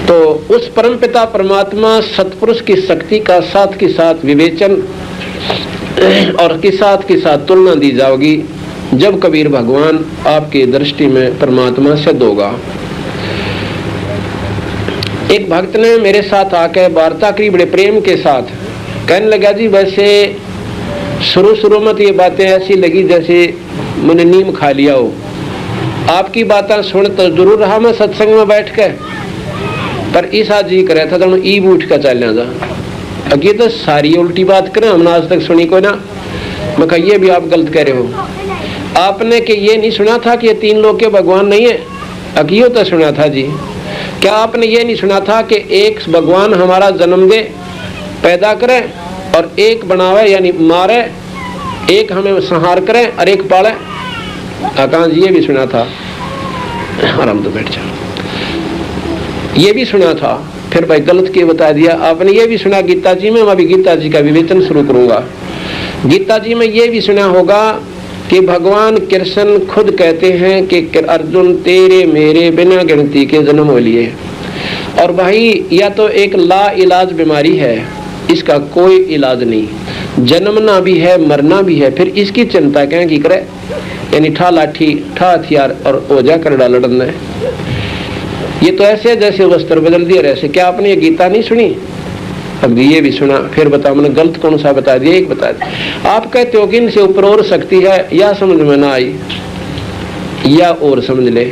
तो उस परमपिता परमात्मा सतपुरुष की शक्ति का साथ के साथ विवेचन और के साथ तुलना दी जाओगी जब कबीर भगवान आपकी दृष्टि में परमात्मा सिद्ध होगा। एक भक्त ने मेरे साथ आकर वार्ता करी बड़े प्रेम के साथ, कहने लगा जी वैसे शुरू में तो ये बातें ऐसी लगी जैसे मैंने नीम खा लिया हो, आपकी बातें सुन तो जरूर रहा मैं सत्संग में बैठ के, पर ईसा जी करे था तो ईब उठ कर चल जा, अगे तो सारी उल्टी बात करें हमने आज तक सुनी को ना। मैं कहा ये भी आप गलत कह रहे हो, आपने कि ये नहीं सुना था कि ये तीन लोग के भगवान नहीं है, अगियो तो सुना था जी। क्या आपने ये नहीं सुना था कि एक भगवान हमारा जन्म दे पैदा करे और एक बनावे यानी मारे, एक हमें संहार करे और एक पाले? आकाश ये भी सुना था, आराम तो बैठ जाओ, ये भी सुना था। फिर भाई गलत के बता दिया आपने, ये भी सुना गीता जी में, मैं अभी गीता जी का विवेचन शुरू करूंगा। गीता जी में ये भी सुना होगा कि भगवान कृष्ण खुद कहते हैं कि अर्जुन तेरे मेरे बिना गिनती के जन्म हो लिए। और भाई या तो एक ला इलाज बीमारी है, इसका कोई इलाज नहीं, जन्मना भी है मरना भी है, फिर इसकी चिंता क्या की करे, यानी ठा लाठी ठा हथियार और ओझा कर डाल लड़ना है। ये तो ऐसे जैसे वस्त्र बदल दिए ऐसे। क्या आपने ये गीता नहीं सुनी? अब ये भी सुना, फिर बताओ मैंने गलत कौन सा बता दिया, एक बता दिया। आप कहते हो कि इनसे ऊपर और शक्ति है, या समझ में ना आई या और समझ ले।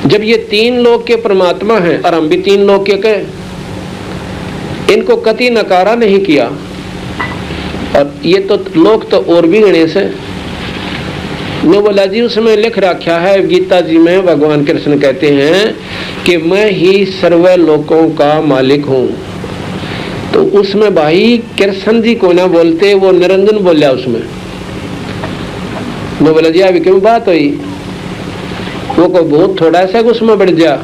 जब ये तीन लोग के परमात्मा हैं और हम भी तीन लोग के इनको कति नकारा नहीं किया, और ये तो लोग तो और भी गणेश है। नो बोला जी उसमें लिख रखा है गीता जी में, भगवान कृष्ण कहते हैं कि मैं ही सर्व लोकों का मालिक हूँ। तो उसमें भाई कृष्ण जी को ना बोलते, वो निरंजन बोलिया उसमें। नो बोला जी अभी क्यों बात हुई, वो को भूत थोड़ा सा उसमें बढ़ जा,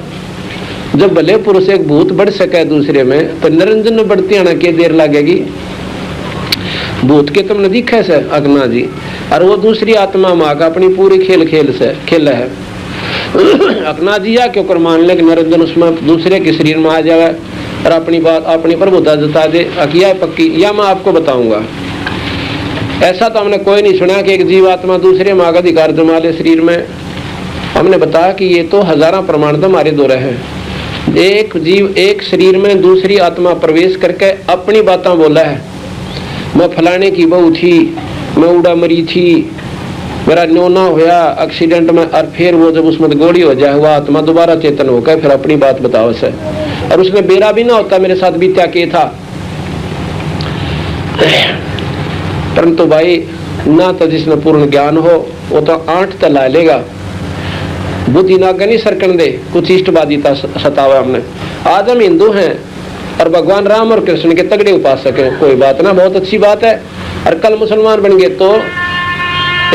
जब भले पुरुष एक भूत बढ़ सके दूसरे में, तो निरंजन में बढ़ती आना के देर लगेगी। भूत के तुमने दिखे से अगना जी, और वो दूसरी आत्मा माँ का अपनी पूरी खेल से खेल है। अगना जी या क्यों कर मान ले कि निरंजन उसमें दूसरे के शरीर में आ जाए और अपनी बात अपनी प्रभुता जता दे, अकिया पक्की, या मैं आपको बताऊंगा। ऐसा तो हमने कोई नहीं सुना कि एक जीवात्मा दूसरे माँ का अधिकार जमा ले शरीर में। हमने बताया कि ये तो हजारों प्रमाण तो हमारे दो रहे हैं। एक जीव एक शरीर में दूसरी आत्मा प्रवेश करके अपनी बातें बोला है, मैं फलाने की बहू थी, मैं उड़ा मरी थी, मेरा न्योना होया एक्सीडेंट में, और फिर वो जब उसमें गोली हो जाए हुआ आत्मा दोबारा चेतन होकर फिर अपनी बात बताओ से। और उसने बेरा भी ना होता मेरे साथ बीत्या के था, परंतु भाई ना तो जिसने पूर्ण ज्ञान हो वो तो 8 तला लेगा, बुद्धि ना गनी सरकन दे, कुछ इष्टवादिता सतावा हमने। आज हम हिंदू हैं और भगवान राम और कृष्ण के तगड़े उपासक हैं, कोई बात ना, बहुत अच्छी बात है। और कल मुसलमान बन गए तो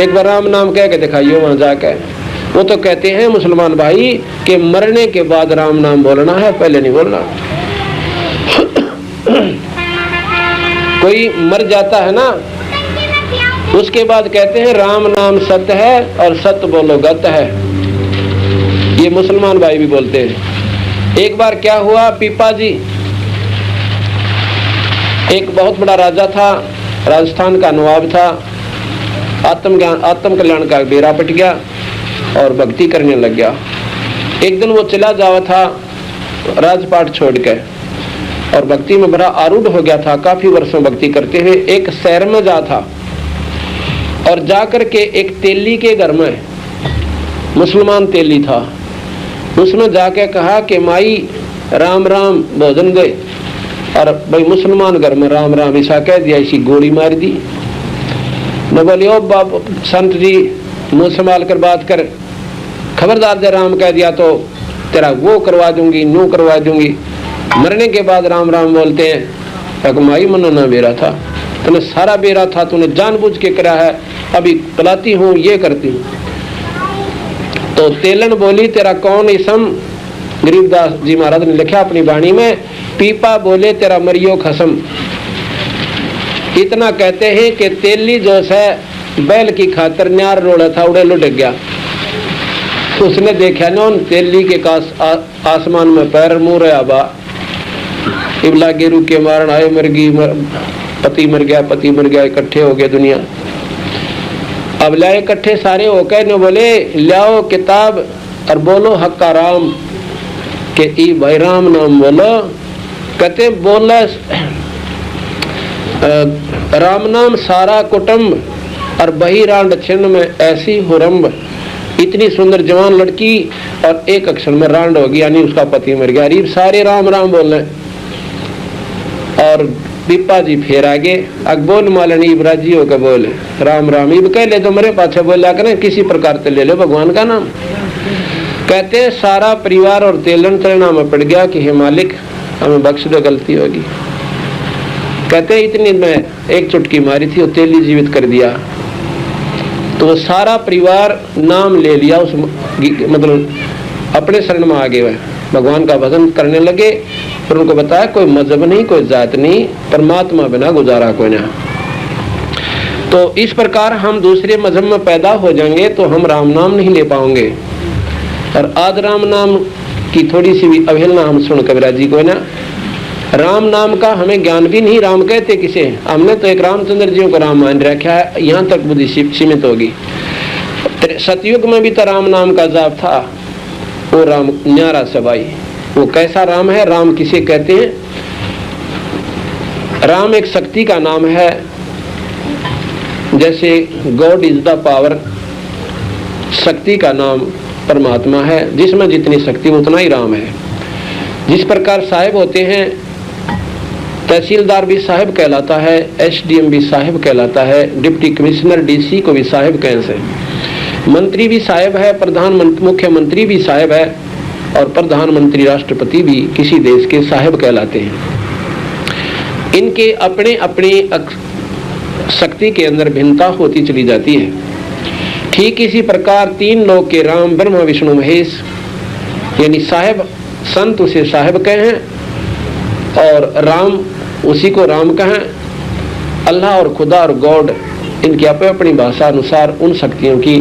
एक बार राम नाम कह के दिखाइए वहां जाके। वो तो कहते हैं मुसलमान भाई कि मरने के बाद राम नाम बोलना है, पहले नहीं बोलना। कोई मर जाता है ना, उसके बाद कहते हैं राम नाम सत्य है और सत्य बोलो गत है। ये मुसलमान भाई भी बोलते हैं। एक बार क्या हुआ, पीपा जी एक बहुत बड़ा राजा था, राजस्थान का नवाब था, आत्म कल्याण का बेरा पट गया और भक्ति करने लग गया। एक दिन वो चला जावा था राजपाट छोड़ के और भक्ति में बड़ा आरूढ़ हो गया था। काफी वर्षों भक्ति करते हुए एक शहर में जा था और जाकर के एक तेली के घर में, मुसलमान तेली था, उसमें जाके कहा कि माई राम राम भोजन दे। और भाई मुसलमान घर में राम राम ऐसा कह दिया, इसी गोली मार दी। न बोले ओ बाप संत जी मुंह संभाल कर बात कर, खबरदार दे राम कह दिया तो तेरा वो करवा दूंगी नू करवा दूंगी। मरने के बाद राम राम बोलते हैं, माई मनो ना बेरा था, तूने सारा बेरा था, तूने जानबूझ के करा है, अभी बुलाती हूँ ये करती हूँ। तो तेलन बोली तेरा कौन इसम, गरीबदास जी महाराज ने लिखा अपनी वाणी में, पीपा बोले तेरा मरियो खसम। इतना कहते हैं कि तेली जो है बैल की खातर न्यार रोड़ा था, उड़े लुट गया। उसने देखा ना उन तेली के कास आसमान में पैर मुँह रहा बा इबला गेरू के मारण आए पति मर गया इकट्ठे हो गए दुनिया। अब लाए इकट्ठे सारे होकर न बोले लाओ किताब और बोलो हक्का राम के ई भाई राम नाम बोलो। कहते बोला राम नाम सारा कुटुंब और बही रांड छिन्न में ऐसी हुरम्ब। इतनी सुंदर जवान लड़की और एक अक्षर में रांड होगी, यानी उसका पति मर गया। अरीब सारे राम राम बोल रहे। और पिपा जी फिर आगे अकबोल मालनी इबराजी होकर बोले राम राम। इब कह ले तो मेरे पाछे बोला करें किसी प्रकार से ले लो भगवान का नाम। कहते सारा परिवार और तेलन तलना में पड़ गया कि हे मालिक हमें बख्श दो, गलती होगी। कहते इतनी में एक चुटकी मारी थी और तेली जीवित कर दिया। तो सारा परिवार नाम ले लिया, उस मतलब अपने शरण में आ गए, भगवान का भजन करने लगे। फिर उनको बताया कोई मजहब नहीं, कोई जात नहीं, परमात्मा बिना गुजारा कोई ना। तो इस प्रकार हम दूसरे मजहब में पैदा हो जाएंगे तो हम राम नाम नहीं ले पाएंगे। और आज राम नाम की थोड़ी सी भी अवहेलना हम सुन कबीरा जी को ना, राम नाम का हमें ज्ञान भी नहीं। राम कहते किसे? हमने तो एक रामचंद्र जी को राम मान रखा है, यहाँ तक बुद्धि सीमित होगी। सतयुग में भी तो राम नाम का जाप था, वो राम न्यारा सबाई। वो कैसा राम है? राम किसे कहते हैं? राम एक शक्ति का नाम है। जैसे गॉड इज द पावर, शक्ति का नाम परमात्मा है, जिसमें जितनी शक्ति उतना ही राम है। जिस प्रकार साहिब होते हैं, तहसीलदार भी साहिब कहलाता है, एसडीएम भी साहिब कहलाता है, डिप्टी कमिश्नर डीसी को भी साहिब कहें से, मंत्री भी साहिब है, मुख्यमंत्री भी साहिब है, और प्रधानमंत्री राष्ट्रपति भी किसी देश के साहिब कहलाते हैं। इनके अपने अपनी शक्ति के अंदर भिन्नता होती चली जाती है। ठीक इसी प्रकार तीन लोक के राम ब्रह्मा विष्णु महेश, यानी साहिब संत उसे साहिब कहें और राम उसी को राम कहें। अल्लाह और खुदा और गॉड इनकी अपनी अपनी भाषा अनुसार उन शक्तियों की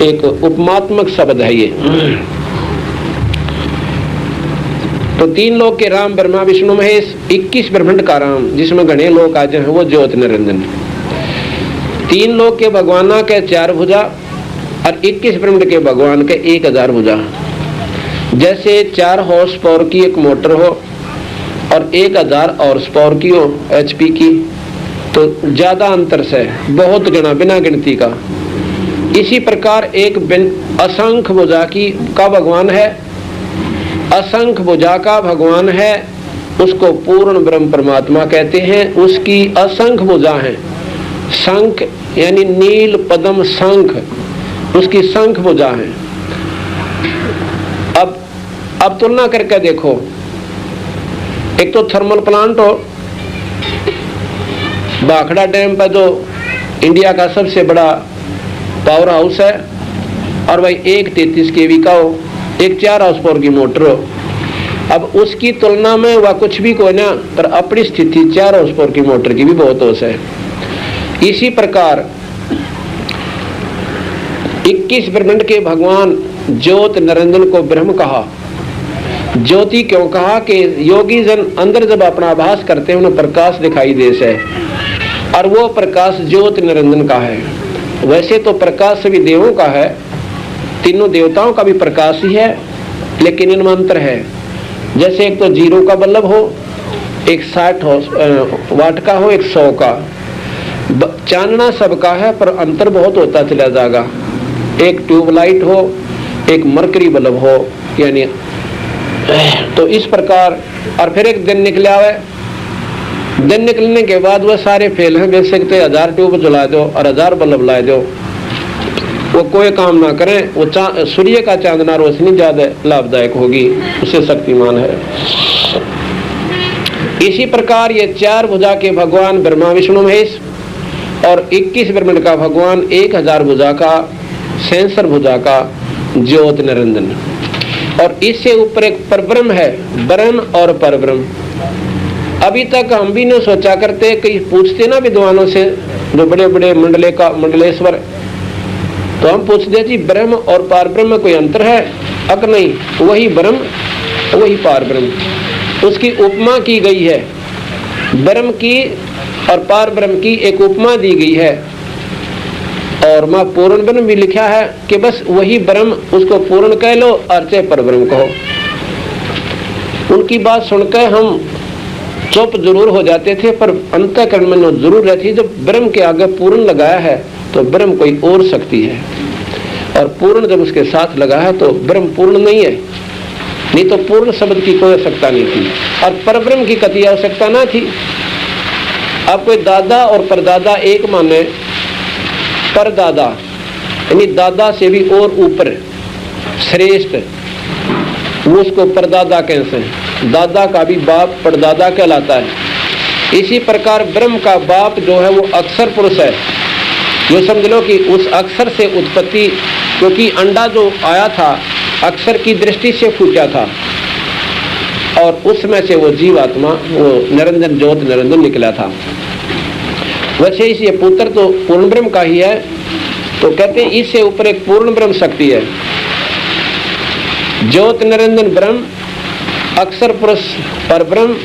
एक उपमात्मक शब्द है ये। तो तीन लोक के राम ब्रह्मा विष्णु महेश, 21 ब्रह्मांड का राम जिसमें घने लोक आज हैं, वो ज्योत निरंजन। तीन लोक के भगवाना के 4 भुजा और 21 ब्रह्मांड के भगवान के 1000 भुजा। जैसे 4 हॉर्स पावर की एक मोटर हो और 1000 हॉर्स पावर की हो HP की, तो ज्यादा अंतर से बहुत गणा बिना गिनती का। इसी प्रकार एक असंख्य भुजा की का भगवान है, असंख्य भुजा का भगवान है, उसको पूर्ण ब्रह्म परमात्मा कहते हैं। उसकी असंख्य भुजा है, शंख यानी नील पद्म शंख, उसकी शंख भुजा है। अब तुलना करके देखो, एक तो थर्मल प्लांट हो, भाखड़ा डैम पर जो इंडिया का सबसे बड़ा पावर हाउस है, और भाई एक 33 kV का हो, एक 4 हाउस पावर की मोटर हो। अब उसकी तुलना में वह कुछ भी कोई ना, पर अपनी स्थिति 4 हाउस पावर की मोटर की भी बहुत होश है। इसी प्रकार 21 ब्रह्मांड के भगवान ज्योत निरंजन को ब्रह्म कहा। ज्योति क्यों कहा? कि योगी जन अंदर जब अपना आभास करते हैं उन्हें प्रकाश दिखाई देश है, और वो प्रकाश ज्योत निरंजन का है। वैसे तो प्रकाश सभी देवों का है, तीनों देवताओं का भी प्रकाश ही है, लेकिन इनमें अंतर है। जैसे एक तो 0 का बल्ब हो, एक 60 वाट का हो, एक 100 का। चानना सबका है पर अंतर बहुत होता चला जाएगा। एक ट्यूबलाइट हो, एक मरकरी बल्ब हो, यानी तो इस प्रकार। और फिर एक दिन निकला है, दिन निकलने के बाद वह सारे फेल हैं। देख सकते 1000 ट्यूब जला दो और 1000 बल्ब ला दो, वो कोई काम ना करें। वो सूर्य का चांदना रोशनी ज्यादा लाभदायक होगी, उससे शक्तिमान है। इसी प्रकार ये 4 भुजा के भगवान ब्रह्मा विष्णु महेश और 21 ब्रह्मांड का भगवान 1000 भुजा का सेंसर भुजा का ज्योत निरंजन। और इससे ऊपर एक परब्रह्म है, ब्रह्म और परब्रह्म। अभी तक हम भी नहीं सोचा करते, कहीं पूछते ना विद्वानों से, जो बड़े बड़े मंडलेश्वर तो हम पूछते जी ब्रह्म और पार ब्रह्म में कोई अंतर है? अक नहीं, वही ब्रह्म वही पार ब्रह्म। उसकी उपमा की गई है, ब्रह्म की और पार ब्रह्म की एक उपमा दी गई है। और मां पूर्ण ब्रह्म भी लिखा है कि बस वही ब्रह्म, उसको पूर्ण कह लो और चाहे पर ब्रह्म कहो। उनकी बात सुनकर हम चुप जरूर हो जाते थे, पर अंतःकरण में जरूर रहती। जब ब्रह्म के आगे पूर्ण लगाया है तो ब्रह्म कोई और शक्ति है, और पूर्ण जब उसके साथ लगा है तो ब्रह्म पूर्ण नहीं है। नहीं तो पूर्ण शब्द की कोई आवश्यकता नहीं थी और परब्रह्म की कति आवश्यकता ना थी। आप कोई दादा और परदादा एक माने, परदादा यानी दादा से भी और ऊपर श्रेष्ठ, वो उसको परदादा कहते हैं। दादा का भी बाप परदादा कहलाता है। इसी प्रकार ब्रह्म का बाप जो है वो अक्षर पुरुष है। ये समझ लो कि उस अक्षर से उत्पत्ति, क्योंकि अंडा जो आया था अक्षर की दृष्टि से फूटा था, और उसमें से वो जीवात्मा, वो निरंजन ज्योत निरंजन निकला था। वैसे इस ये पुत्र तो पूर्ण ब्रह्म का ही है, तो कहते हैं इससे ऊपर एक पूर्ण ब्रह्म शक्ति है। ज्योत निरंजन ब्रह्म, अक्षर पुरुष पर ब्रह्म,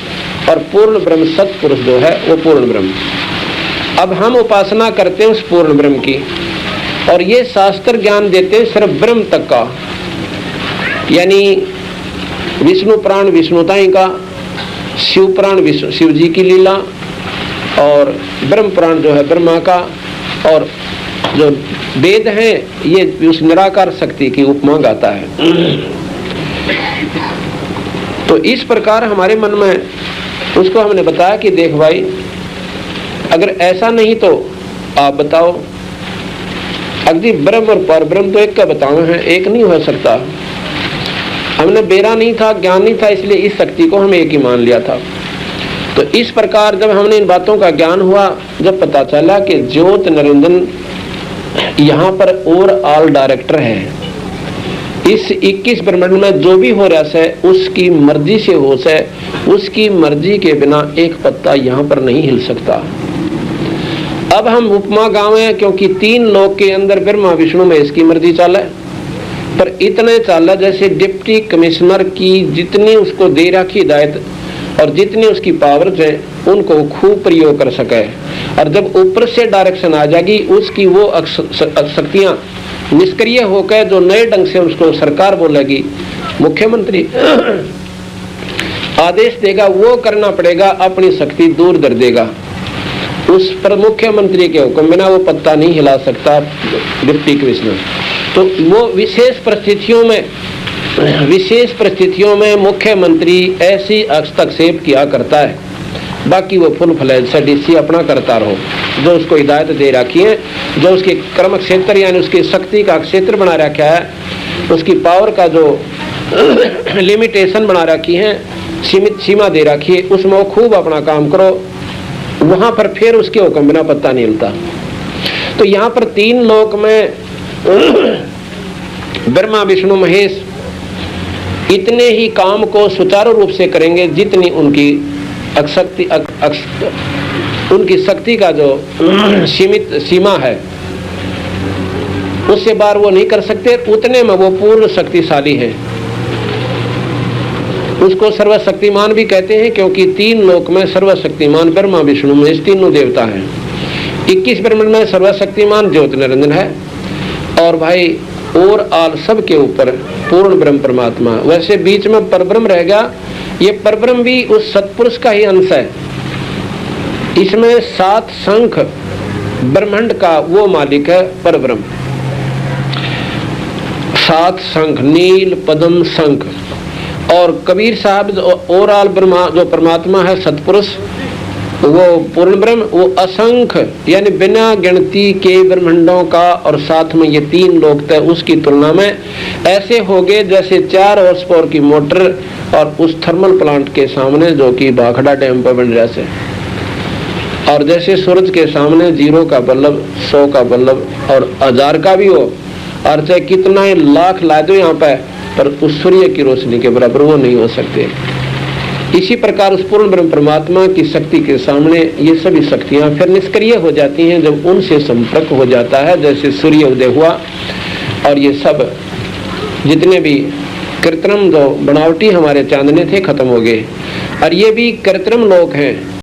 और पूर्ण ब्रह्म सत्पुरुष जो है वो पूर्ण ब्रह्म। अब हम उपासना करते हैं उस पूर्ण ब्रह्म की, और ये शास्त्र ज्ञान देते हैं सिर्फ ब्रह्म तक का, यानी विष्णु प्राण विष्णुताई का, शिव प्राण शिव जी की लीला, और ब्रह्म प्राण जो है ब्रह्मा का, और जो वेद है ये उस निराकार शक्ति की उपमा गाता है। तो इस प्रकार हमारे मन में उसको हमने बताया कि देख भाई, अगर ऐसा नहीं तो आप बताओ। अगदी ब्रह्म और पर ब्रह्म तो एक का बताओ है, एक नहीं हो सकता। हमने बेरा नहीं था, ज्ञान नहीं था, इसलिए इस शक्ति को हम एक ही मान लिया था। तो इस प्रकार जब हमने इन बातों का ज्ञान हुआ, जब पता चला कि ज्योत निरंजन यहाँ पर और ऑल डायरेक्टर है, इस 21 ब्रह्मांड में जो भी हो रहा है उसकी मर्जी से हो से, उसकी मर्जी के बिना एक पत्ता यहाँ पर नहीं हिल सकता। अब हम उपमा गावे क्योंकि 3 लोक के अंदर ब्रह्मा विष्णु में इसकी मर्जी चाले, पर इतने चाला जैसे डिप्टी कमिश्नर की जितनी उसको दे रखी हिदायत और जितनी उसकी पावर्स है उनको खूब प्रयोग कर सके। और जब ऊपर से डायरेक्शन आ जाएगी उसकी वो शक्तियां निष्क्रिय होकर जो नए ढंग से उसको सरकार बोलेगी, मुख्यमंत्री आदेश देगा, वो करना पड़ेगा, अपनी शक्ति दूर कर देगा। उस पर मुख्यमंत्री के हुक्म बिना वो पत्ता नहीं हिला सकता डिप्टी कमिश्नर। तो वो विशेष परिस्थितियों में मुख्यमंत्री ऐसी हस्तक्षेप किया करता है, बाकी वो फुल फ्लैज से डीसी अपना करता रहो। जो उसको हिदायत दे रखी है, जो उसके कर्म क्षेत्र यानी उसकी शक्ति का क्षेत्र बना रखा है, उसकी पावर का जो लिमिटेशन बना रखी है, सीमित सीमा दे रखी है, उसमें वो खूब अपना काम करो। वहां पर फिर उसके हुक्म बिना पत्ता नहीं हिलता। तो यहाँ पर 3 लोक में ब्रह्मा विष्णु महेश इतने ही काम को सुचारू रूप से करेंगे जितनी उनकी उनकी शक्ति का जो सीमित सीमा है, उससे बाहर वो नहीं कर सकते। उतने में वो पूर्ण शक्तिशाली है। उसको सर्वशक्तिमान भी कहते हैं क्योंकि 3 लोक में सर्वशक्तिमान ब्रह्मा विष्णु महेश तीनों देवता हैं। 21 ब्रह्मांड में सर्वशक्तिमान ज्योति निरंजन है, और भाई और आल सब के ऊपर पूर्ण ब्रह्म परमात्मा। वैसे बीच में परब्रह्म रहेगा, ये परब्रह्म भी उस सत्पुरुष का ही अंश है। इसमें 7 शंख ब्रह्मांड का वो मालिक है परब्रह्म। 7 शंख, नील पद्म शंख। और कबीर साहब और आल ब्रह्मा जो परमात्मा है सत्पुरुष, वो पूर्ण ब्रह्म, वो असंख्य यानी बिना गिनती के ब्रह्मांडों का, और साथ में ये 3 लोक थे उसकी तुलना में ऐसे हो गए जैसे 4 हॉर्स पावर की मोटर और उस थर्मल प्लांट के सामने जो कि भाखड़ा डैम पर बन रहा है, और जैसे सूरज के सामने 0 का बल्ब, 100 का बल्ब और 1000 का भी हो, और चाहे कितना लाख ला दो यहाँ पे, पर उस सूर्य की रोशनी के बराबर वो नहीं हो सकते। इसी प्रकार उस पूर्ण ब्रह्म परमात्मा की शक्ति के सामने ये सभी शक्तियां फिर निष्क्रिय हो जाती हैं जब उनसे संपर्क हो जाता है। जैसे सूर्य उदय हुआ और ये सब जितने भी कृत्रिम जो बनावटी हमारे चांदने थे खत्म हो गए, और ये भी कृत्रिम लोक हैं।